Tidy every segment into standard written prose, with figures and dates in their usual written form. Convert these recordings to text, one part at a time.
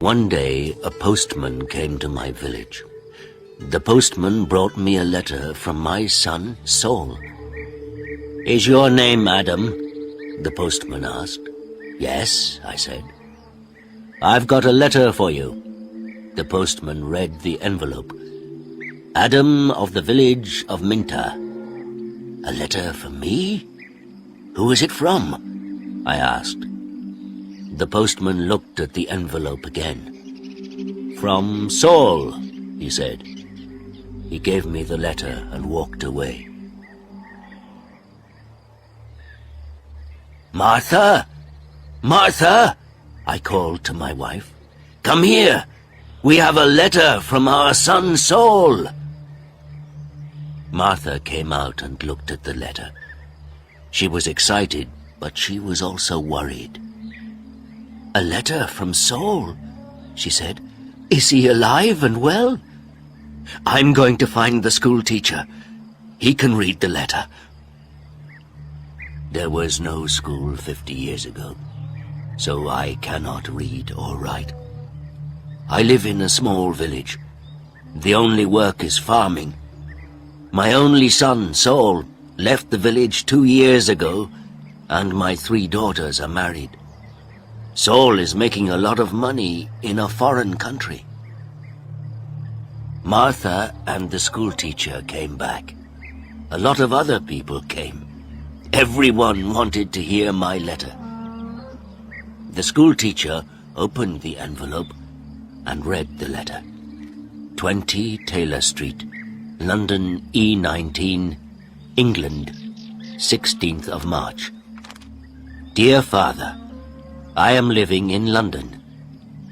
One day, a postman came to my village. The postman brought me a letter from my son, Saul. "Is your name Adam?" the postman asked. "Yes," I said. "I've got a letter for you." The postman read the envelope. "Adam of the village of Minta." "A letter for me? Who is it from?" I asked. The postman looked at the envelope again. "From Saul," he said. He gave me the letter and walked away. "Martha! Martha!" I called to my wife. "Come here! We have a letter from our son Saul." Martha came out and looked at the letter. She was excited, but she was also worried. "A letter from Saul," she said. "Is he alive and well?" "I'm going to find the school teacher. He can read the letter." There was no school 50 years ago, so I cannot read or write. I live in a small village. The only work is farming. My only son, Saul, left the village 2 years ago, and my 3 daughters are married. Saul is making a lot of money in a foreign country. Martha and the school teacher came back. A lot of other people came. Everyone wanted to hear my letter. The school teacher opened the envelope and read the letter. 20 Taylor Street, London E19, England, 16th of March. Dear Father, I am living in London.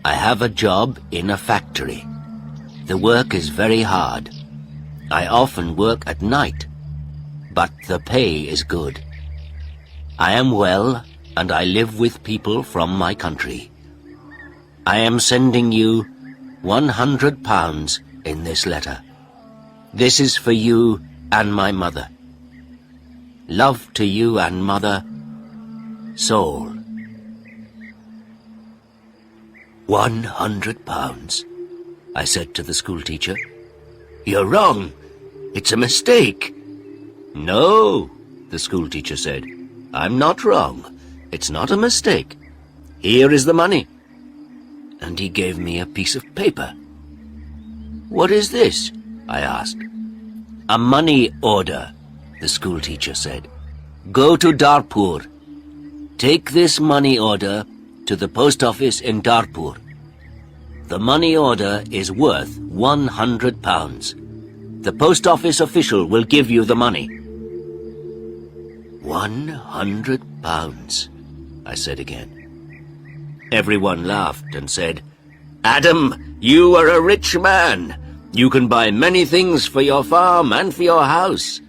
I have a job in a factory. The work is very hard. I often work at night, but the pay is good. I am well, and I live with people from my country. I am sending you £100 in this letter. This is for you and my mother. Love to you and mother, Saul. £100, I said to the school teacher. "You're wrong. It's a mistake." "No," the school teacher said. "I'm not wrong. It's not a mistake. Here is the money." And he gave me a piece of paper. "What is this?" I asked. "A money order," the school teacher said. "Go to Darpur. Take this money order to the post office in Darpur. The money order is worth £100. The post office official will give you the money." £100, I said again. Everyone laughed and said, "Adam, you are a rich man. You can buy many things for your farm and for your house.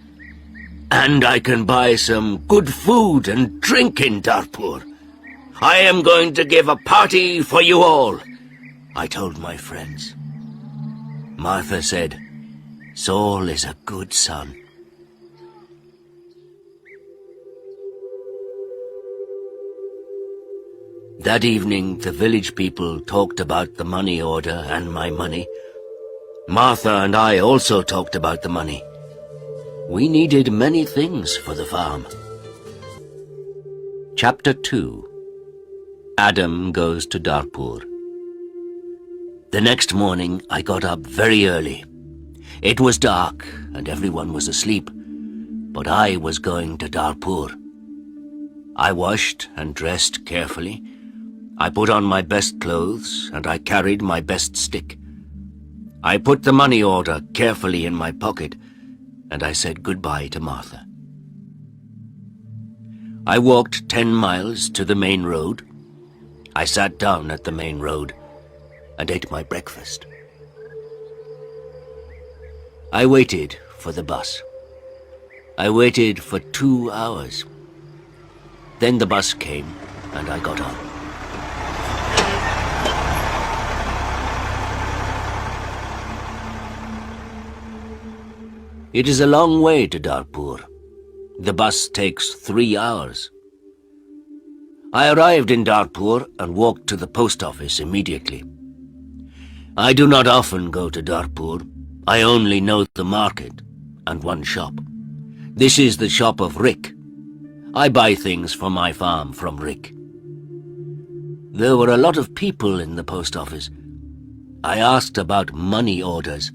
And I can buy some good food and drink in Darpur. I am going to give a party for you all," I told my friends. Martha said, "Saul is a good son." That evening, the village people talked about the money order and my money. Martha and I also talked about the money. We needed many things for the farm. Chapter 2. Adam goes to Darpur. The next morning, I got up very early. It was dark and everyone was asleep, but I was going to Darpur. I washed and dressed carefully. I put on my best clothes and I carried my best stick. I put the money order carefully in my pocket and I said goodbye to Martha. I walked 10 miles to the main road. I sat down at the main road and ate my breakfast. I waited for the bus. I waited for 2 hours. Then the bus came and I got on. It is a long way to Darpur. The bus takes 3 hours. I arrived in Darpur and walked to the post office immediately. I do not often go to Darpur. I only know the market and one shop. This is the shop of Rick. I buy things for my farm from Rick. There were a lot of people in the post office. I asked about money orders.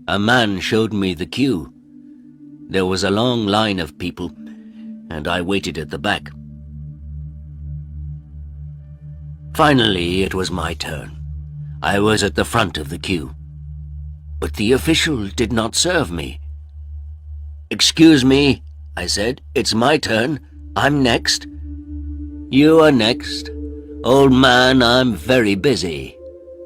A man showed me the queue. There was a long line of people, and I waited at the back. Finally, it was my turn. I was at the front of the queue. But the official did not serve me. "Excuse me," I said. "It's my turn. I'm next." "You are next. Old man, I'm very busy,"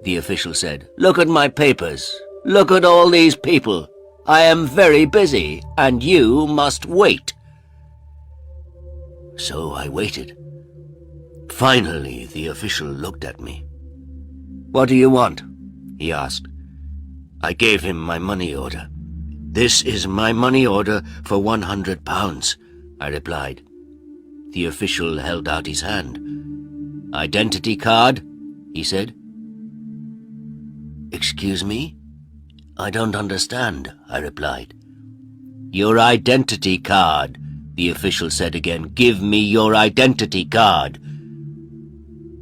the official said. "Look at my papers. Look at all these people. I am very busy, and you must wait." So I waited. Finally, the official looked at me. "What do you want?" he asked. I gave him my money order. "This is my money order for £100, I replied. The official held out his hand. "Identity card?" he said. "Excuse me? I don't understand," I replied. "Your identity card," the official said again. "Give me your identity card."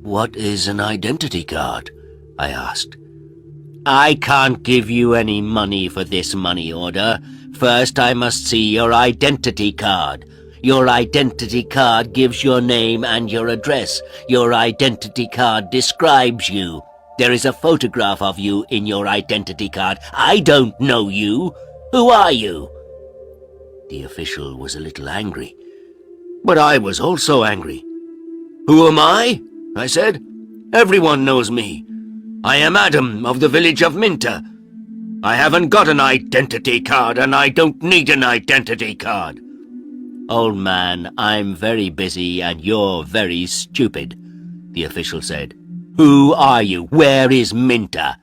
"What is an identity card?" I asked. "I can't give you any money for this money order. First, I must see your identity card. Your identity card gives your name and your address. Your identity card describes you. There is a photograph of you in your identity card. I don't know you. Who are you?" The official was a little angry. But I was also angry. "Who am I?" I said. "Everyone knows me. I am Adam of the village of Minta. I haven't got an identity card, and I don't need an identity card." "Old man, I'm very busy and you're very stupid," the official said. "Who are you? Where is Minta?"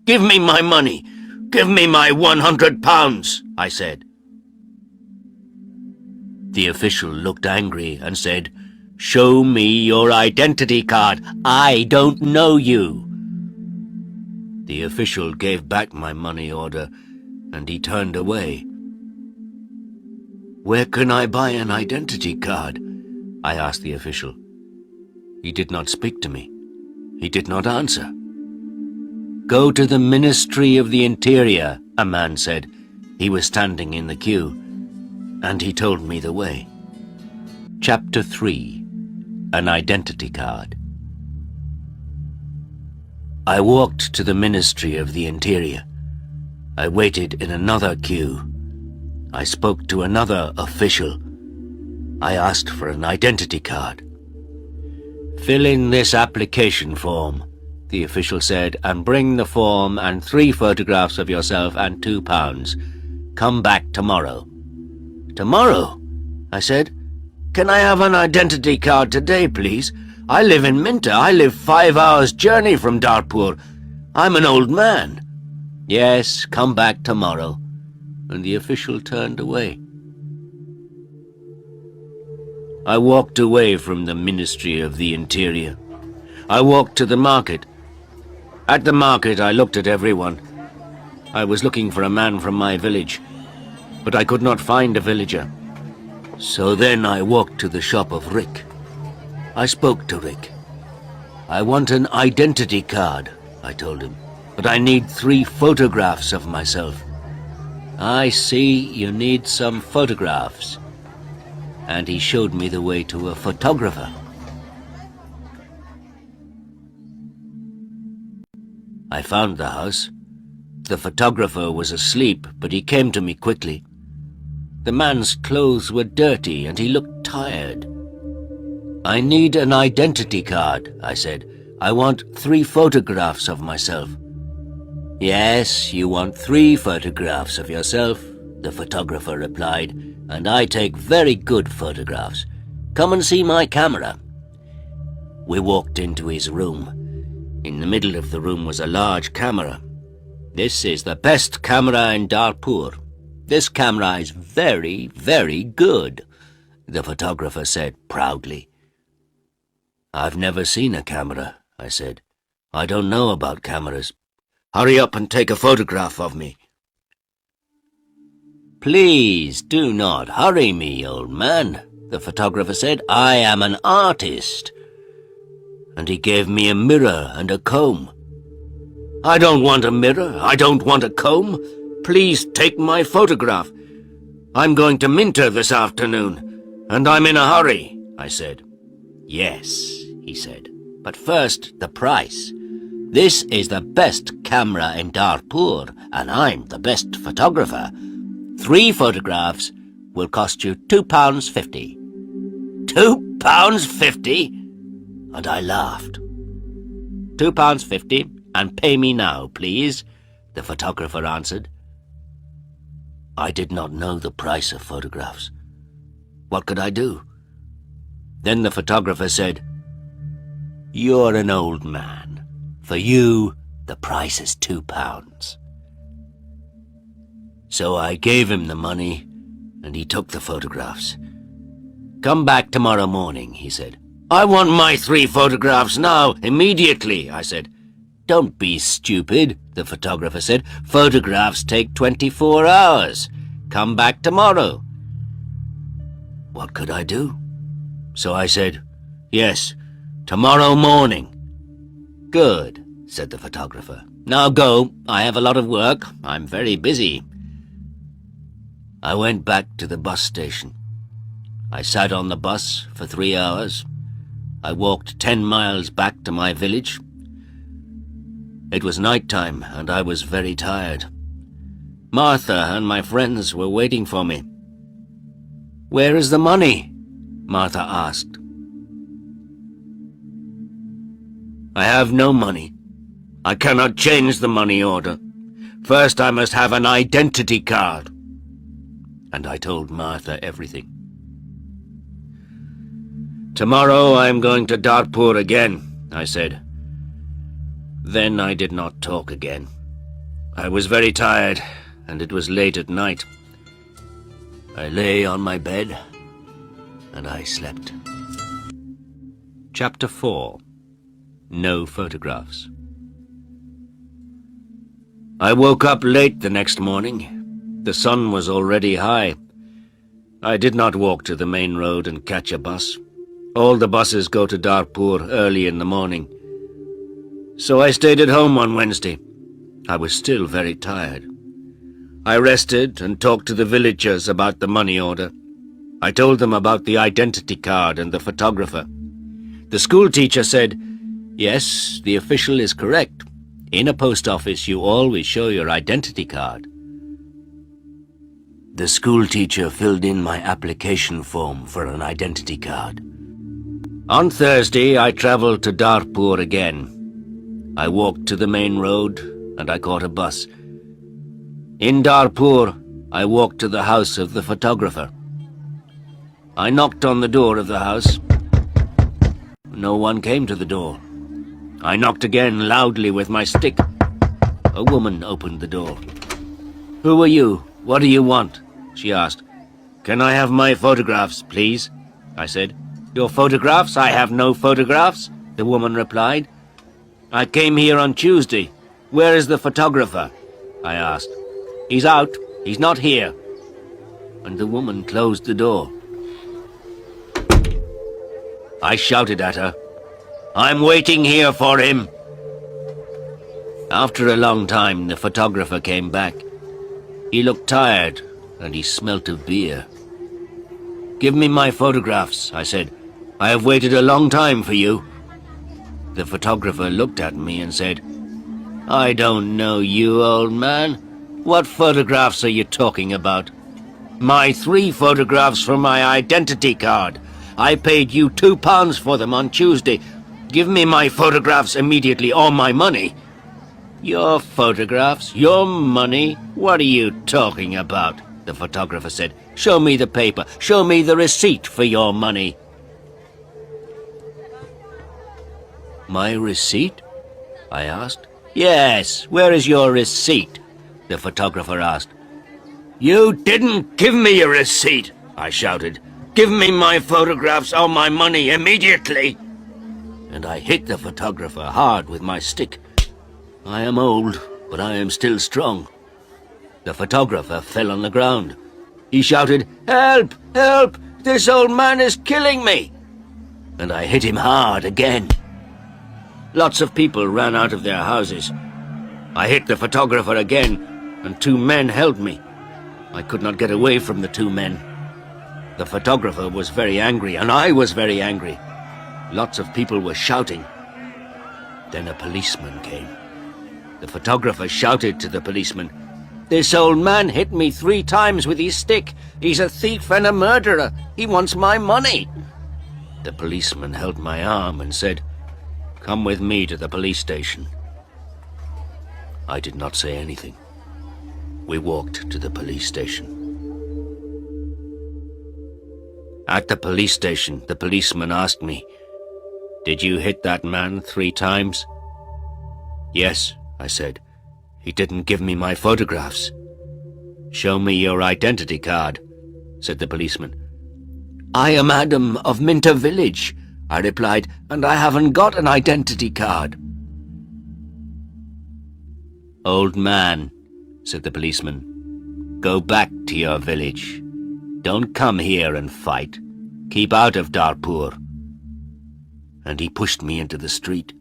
"Give me my money. Give me my £100, I said. The official looked angry and said, "Show me your identity card. I don't know you." The official gave back my money order, and he turned away. "Where can I buy an identity card?" I asked the official. He did not speak to me. He did not answer. "Go to the Ministry of the Interior," a man said. He was standing in the queue, and he told me the way. Chapter 3. An Identity Card. I walked to the Ministry of the Interior. I waited in another queue. I spoke to another official. I asked for an identity card. "Fill in this application form," the official said, "and bring the form and 3 photographs of yourself and £2. Come back tomorrow." "Tomorrow?" I said. "Can I have an identity card today, please? I live in Minta. I live 5 hours' journey from Darpur. I'm an old man." "Yes, come back tomorrow." And the official turned away. I walked away from the Ministry of the Interior. I walked to the market. At the market, I looked at everyone. I was looking for a man from my village, but I could not find a villager. So then I walked to the shop of Rick. I spoke to Rick. "I want an identity card," I told him, "but I need 3 photographs of myself." "I see you need some photographs." And he showed me the way to a photographer. I found the house. The photographer was asleep, but he came to me quickly. The man's clothes were dirty and he looked tired. "I need an identity card," I said. "I want 3 photographs of myself." "Yes, you want 3 photographs of yourself," the photographer replied, "and I take very good photographs. Come and see my camera." We walked into his room. In the middle of the room was a large camera. "This is the best camera in Darpur. This camera is very, very good," the photographer said proudly. "I've never seen a camera," I said. "I don't know about cameras. Hurry up and take a photograph of me." "Please do not hurry me, old man," the photographer said. "I am an artist." And he gave me a mirror and a comb. "I don't want a mirror. I don't want a comb. Please take my photograph. I'm going to Minter this afternoon, and I'm in a hurry," I said. "Yes," he said, "but first the price. This is the best camera in Darpur, and I'm the best photographer. 3 photographs will cost you £2.50. £2.50? And I laughed. £2.50, and pay me now, please, the photographer answered. I did not know the price of photographs. What could I do? Then the photographer said, "You're an old man. For you, the price is £2. So I gave him the money, and he took the photographs. "Come back tomorrow morning," he said. "I want my 3 photographs now, immediately," I said. "Don't be stupid," the photographer said. "Photographs take 24 hours. Come back tomorrow." What could I do? So I said, "Yes, tomorrow morning." "Good," said the photographer. "Now go. I have a lot of work. I'm very busy." I went back to the bus station. I sat on the bus for 3 hours. I walked 10 miles back to my village. It was night time, and I was very tired. Martha and my friends were waiting for me. "Where is the money?" Martha asked. "I have no money. I cannot change the money order. First I must have an identity card." And I told Martha everything. "Tomorrow I am going to Darpur again," I said. Then I did not talk again. I was very tired, and it was late at night. I lay on my bed, and I slept. Chapter 4. No Photographs. I woke up late the next morning. The sun was already high. I did not walk to the main road and catch a bus. All the buses go to Darpur early in the morning. So I stayed at home on Wednesday. I was still very tired. I rested and talked to the villagers about the money order. I told them about the identity card and the photographer. The school teacher said, "Yes, the official is correct. In a post office you always show your identity card." The school teacher filled in my application form for an identity card. On Thursday I travelled to Darpur again. I walked to the main road and I caught a bus. In Darpur, I walked to the house of the photographer. I knocked on the door of the house. No one came to the door. I knocked again loudly with my stick. A woman opened the door. "Who are you? What do you want?" she asked. "Can I have my photographs, please?" I said. "Your photographs? I have no photographs," the woman replied. "I came here on Tuesday. Where is the photographer?" I asked. "He's out. He's not here." And the woman closed the door. I shouted at her, "I'm waiting here for him." After a long time, the photographer came back. He looked tired, and he smelt of beer. "Give me my photographs," I said. "I have waited a long time for you." The photographer looked at me and said, "I don't know you, old man. What photographs are you talking about?" "My 3 photographs for my identity card. I paid you £2 for them on Tuesday. Give me my photographs immediately, or my money." "Your photographs? Your money? What are you talking about?" the photographer said. "Show me the paper. Show me the receipt for your money." "My receipt?" I asked. "Yes, where is your receipt?" the photographer asked. "You didn't give me a receipt," I shouted. "Give me my photographs or my money immediately." And I hit the photographer hard with my stick. I am old, but I am still strong. The photographer fell on the ground. He shouted, "Help! Help! This old man is killing me!" And I hit him hard again. Lots of people ran out of their houses. I hit the photographer again, and 2 men held me. I could not get away from the 2 men. The photographer was very angry, and I was very angry. Lots of people were shouting. Then a policeman came. The photographer shouted to the policeman, "This old man hit me 3 times with his stick. He's a thief and a murderer. He wants my money." The policeman held my arm and said, "Come with me to the police station." I did not say anything. We walked to the police station. At the police station, the policeman asked me, "Did you hit that man 3 times?" "Yes," I said. "He didn't give me my photographs." "Show me your identity card," said the policeman. "I am Adam of Minter Village," I replied, "and I haven't got an identity card." "Old man," said the policeman, "go back to your village. Don't come here and fight. Keep out of Darpur." And he pushed me into the street.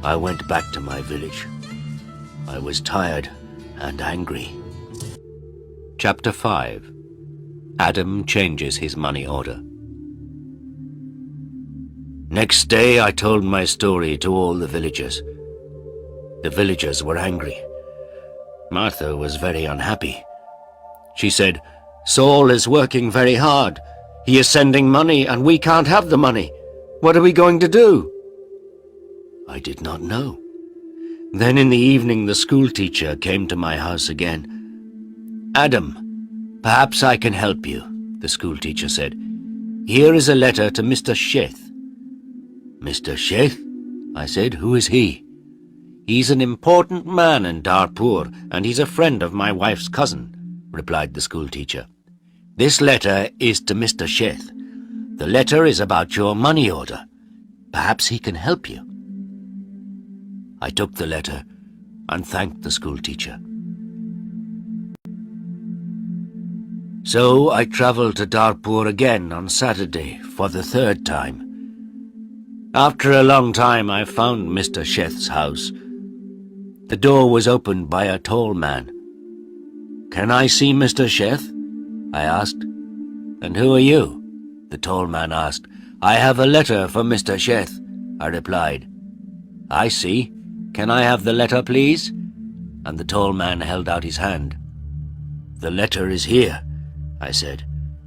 I went back to my village. I was tired and angry. Chapter 5. Adam changes his money order. Next day I told my story to all the villagers. The villagers were angry. Martha was very unhappy. She said, "Saul is working very hard. He is sending money and we can't have the money. What are we going to do?" I did not know. Then in the evening the school teacher came to my house again. "Adam, perhaps I can help you," the school teacher said. "Here is a letter to Mr. Sheth." "Mr. Sheth?" I said. "Who is he?" "He's an important man in Darpur, and he's a friend of my wife's cousin," replied the school teacher. "This letter is to Mr. Sheth. The letter is about your money order. Perhaps he can help you." I took the letter and thanked the school teacher. So I travelled to Darpur again on Saturday for the 3rd time. After a long time I found Mr. Sheth's house. The door was opened by a tall man. "Can I see Mr. Sheth?" I asked. "And who are you?" the tall man asked. "I have a letter for Mr. Sheth," I replied. "I see. Can I have the letter, please?" And the tall man held out his hand. "The letter is here," I said,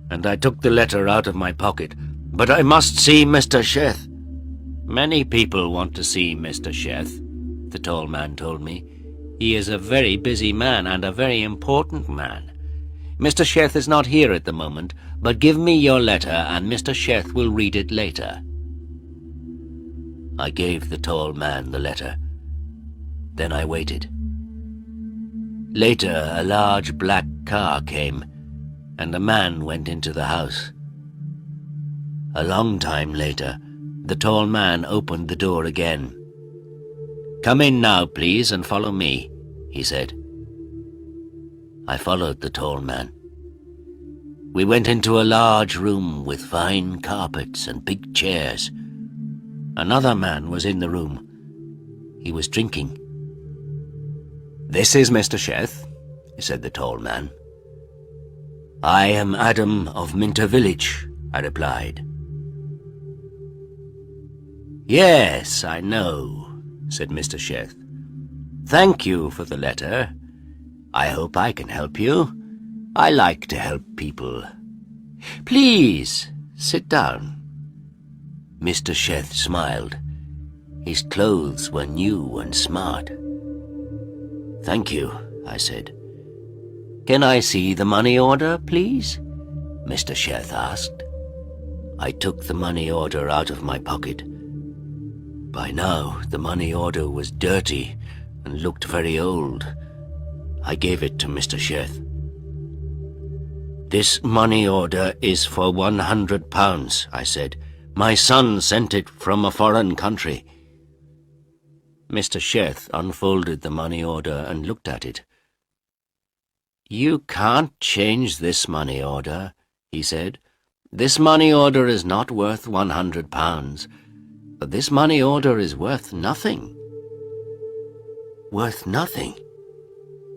and I took the letter out of my pocket. "But I must see Mr. Sheth." "Many people want to see Mr. Sheth," the tall man told me. "He is a very busy man and a very important man. Mr. Sheth is not here at the moment, but give me your letter and Mr. Sheth will read it later." I gave the tall man the letter. Then I waited. Later, a large black car came, and a man went into the house. A long time later, the tall man opened the door again. "Come in now, please, and follow me," he said. I followed the tall man. We went into a large room with fine carpets and big chairs. Another man was in the room. He was drinking. "This is Mr. Sheth," said the tall man. "I am Adam of Minter Village," I replied. "Yes, I know," said Mr. Sheth. "Thank you for the letter. I hope I can help you. I like to help people. Please, sit down." Mr. Sheth smiled. His clothes were new and smart. "Thank you," I said. "Can I see the money order, please?" Mr. Sheth asked. I took the money order out of my pocket. By now, the money order was dirty and looked very old. I gave it to Mr. Sheth. "This money order is for £100, I said. "My son sent it from a foreign country. Mr. Sheth unfolded the money order and looked at it. "You can't change this money order," he said. "This money order is not worth £100. This money order is worth nothing." "Worth nothing?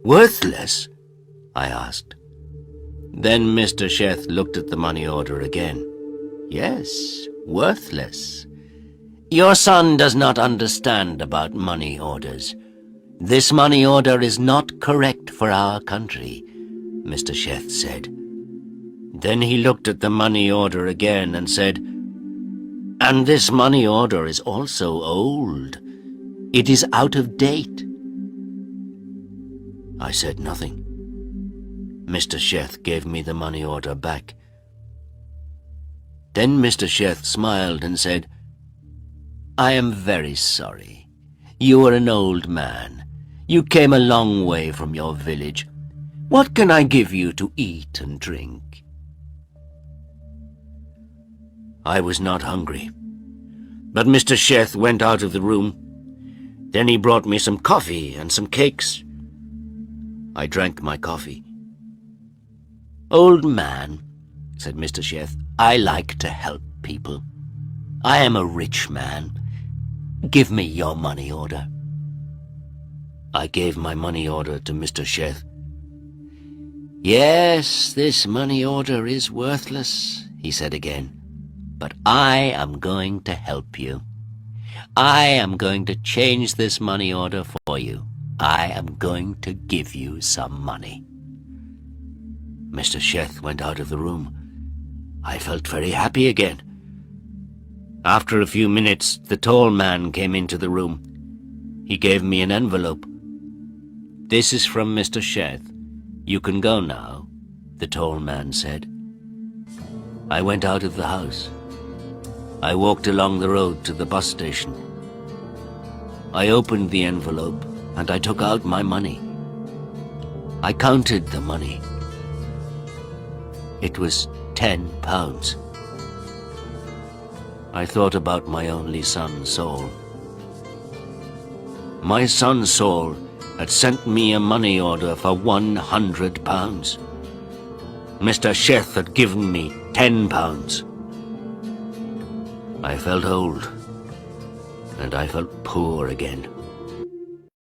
Worthless?" I asked. Then Mr. Sheth looked at the money order again. "Yes, worthless. Your son does not understand about money orders. This money order is not correct for our country," Mr. Sheth said. Then he looked at the money order again and said, "And this money order is also old. It is out of date." I said nothing. Mr. Sheth gave me the money order back. Then Mr. Sheth smiled and said, "I am very sorry. You are an old man. You came a long way from your village. What can I give you to eat and drink?" I was not hungry, but Mr. Sheth went out of the room. Then he brought me some coffee and some cakes. I drank my coffee. "Old man," said Mr. Sheth, "I like to help people. I am a rich man. Give me your money order." I gave my money order to Mr. Sheth. "Yes, this money order is worthless," he said again, "but I am going to help you. I am going to change this money order for you. I am going to give you some money." Mr. Sheth went out of the room. I felt very happy again. After a few minutes, the tall man came into the room. He gave me an envelope. "This is from Mr. Sheth. You can go now," the tall man said. I went out of the house. I walked along the road to the bus station. I opened the envelope and I took out my money. I counted the money. It was £10. I thought about my only son, Saul. My son, Saul, had sent me a money order for £100. Mr. Sheth had given me £10. I felt old, and I felt poor again.